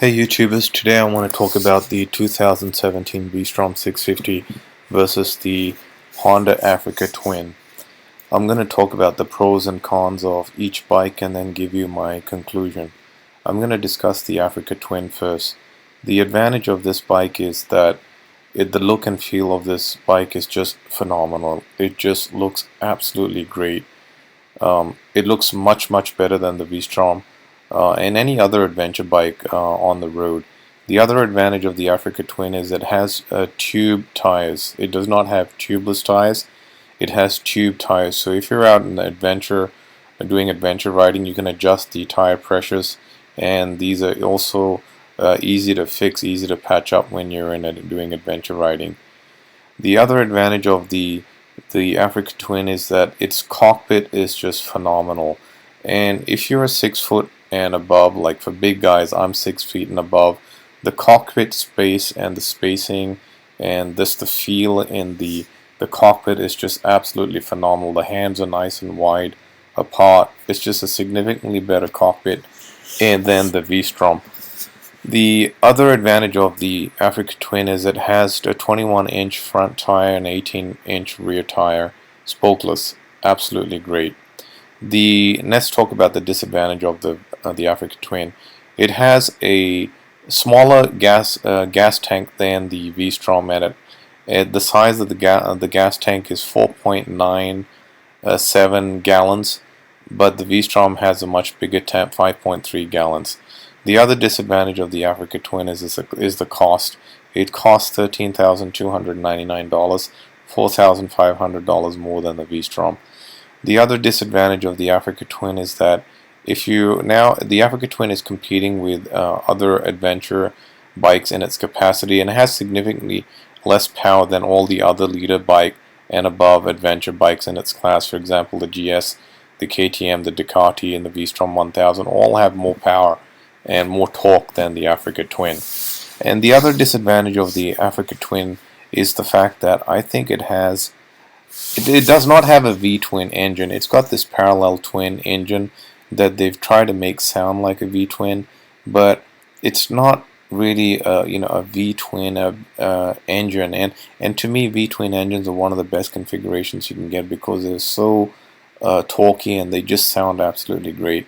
Hey YouTubers, today I want to talk about the 2017 V-Strom 650 versus the Honda Africa Twin. I'm going to talk about the pros and cons of each bike and then give you my conclusion. I'm going to discuss the Africa Twin first. The advantage of this bike is that the look and feel of this bike is just phenomenal. It just looks absolutely great. It looks much better than the V-Strom and any other adventure bike on the road. The other advantage of the Africa Twin is it has tube tires. It does not have tubeless tires. It has tube tires. So if you're out in the adventure, doing adventure riding, you can adjust the tire pressures, and these are also easy to fix, easy to patch up when you're doing adventure riding. The other advantage of the Africa Twin is that its cockpit is just phenomenal. And if you're a 6 foot and above, like for big guys, I'm 6 feet and above, the cockpit space and the spacing and just the feel in the cockpit is just absolutely phenomenal. The hands are nice and wide apart. It's just a significantly better cockpit than the V-Strom. The other advantage of the Africa Twin is it has a 21-inch front tire and 18-inch rear tire, spokeless. Absolutely great. Let's talk about the disadvantage of the Africa Twin. It has a smaller gas tank than the V-Strom. The size of the gas tank is 4.97 gallons, but the V-Strom has a much bigger tank, 5.3 gallons. The other disadvantage of the Africa Twin is the cost. It costs $13,299, $4,500 more than the V-Strom. The other disadvantage of the Africa Twin is that the Africa Twin is competing with other adventure bikes in its capacity, and it has significantly less power than all the other leader bike and above adventure bikes in its class. For example, the GS, the KTM, the Ducati, and the V-Strom 1000 all have more power and more torque than the Africa Twin. And the other disadvantage of the Africa Twin is the fact that I think it does not have a V-twin engine. It's got this parallel twin engine that they've tried to make sound like a V-twin, but it's not really a V-twin engine. And to me, V-twin engines are one of the best configurations you can get because they're so torquey and they just sound absolutely great.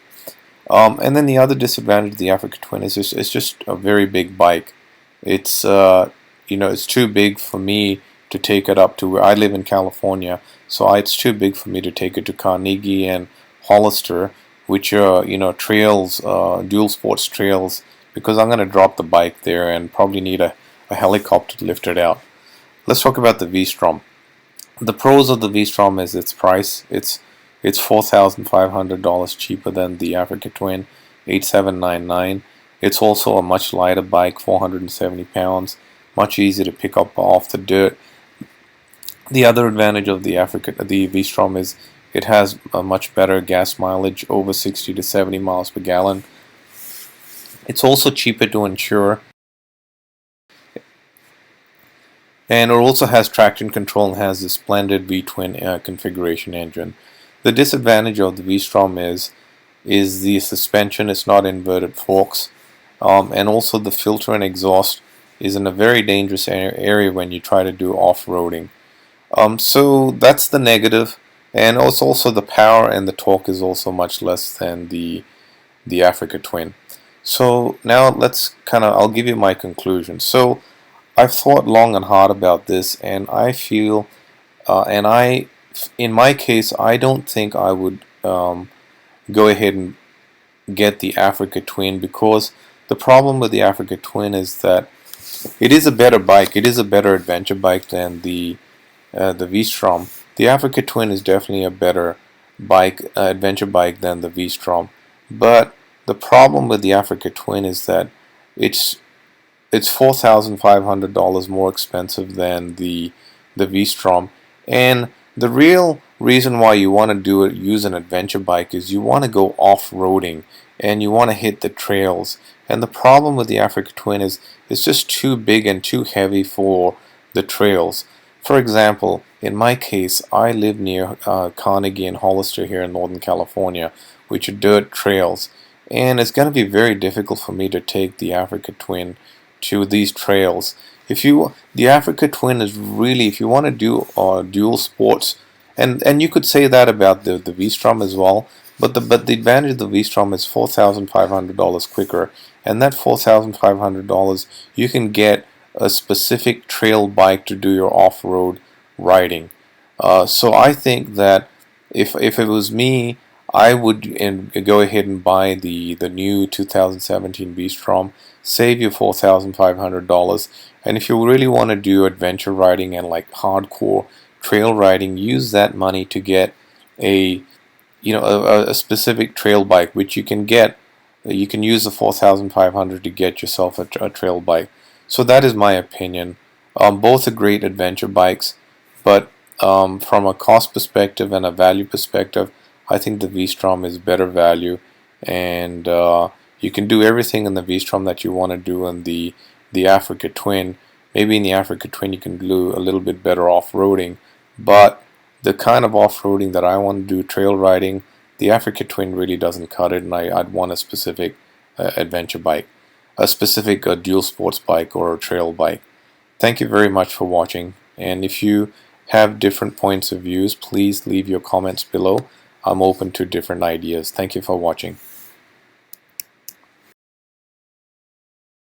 And then the other disadvantage of the Africa Twin is it's just a very big bike. It's it's too big for me to take it up to where I live in California, so it's too big for me to take it to Carnegie and Hollister, which are trails, dual sports trails, because I'm going to drop the bike there and probably need a helicopter to lift it out. Let's talk about the V-Strom. The pros of the V-Strom is its price. It's $4,500 cheaper than the Africa Twin, $8,799. It's also a much lighter bike, 470 pounds, much easier to pick up off the dirt. The other advantage of the V-Strom is it has a much better gas mileage, over 60 to 70 miles per gallon. It's also cheaper to insure, and it also has traction control and has a splendid V-twin configuration engine. The disadvantage of the V-Strom is the suspension. It's not inverted forks, and also the filter and exhaust is in a very dangerous area when you try to do off-roading. So that's the negative, and also the power and the torque is also much less than the Africa Twin. So now I'll give you my conclusion. So I've thought long and hard about this, and I feel, in my case, I don't think I would go ahead and get the Africa Twin, because the problem with the Africa Twin is that it is a better bike. It is a better adventure bike than the V-Strom. The Africa Twin is definitely a better adventure bike than the V-Strom. But the problem with the Africa Twin is that it's $4,500 more expensive than the V-Strom, and the real reason why you want to use an adventure bike is you want to go off-roading and you want to hit the trails. And the problem with the Africa Twin is it's just too big and too heavy for the trails. For example, in my case, I live near Carnegie and Hollister here in Northern California, which are dirt trails. and it's going to be very difficult for me to take the Africa Twin to these trails. The Africa Twin is really, if you want to do dual sports, and you could say that about the V-Strom as well, but the advantage of the V-Strom is $4,500 quicker, and that $4,500 you can get a specific trail bike to do your off-road riding. So I think that if it was me, I would go ahead and buy the new 2017 V-Strom, save you $4,500, and if you really want to do adventure riding and like hardcore trail riding, use that money to get a a specific trail bike, which you can get. You can use the 4,500 to get yourself a trail bike. So that is my opinion. Both are great adventure bikes, but from a cost perspective and a value perspective, I think the V-Strom is better value, and you can do everything in the V-Strom that you want to do in the Africa Twin. Maybe in the Africa Twin you can do a little bit better off-roading, but the kind of off-roading that I want to do, trail riding, the Africa Twin really doesn't cut it, and I'd want a specific adventure bike, a specific dual sports bike or a trail bike. Thank you very much for watching, and if you have different points of views, please leave your comments below. I'm open to different ideas. Thank you for watching.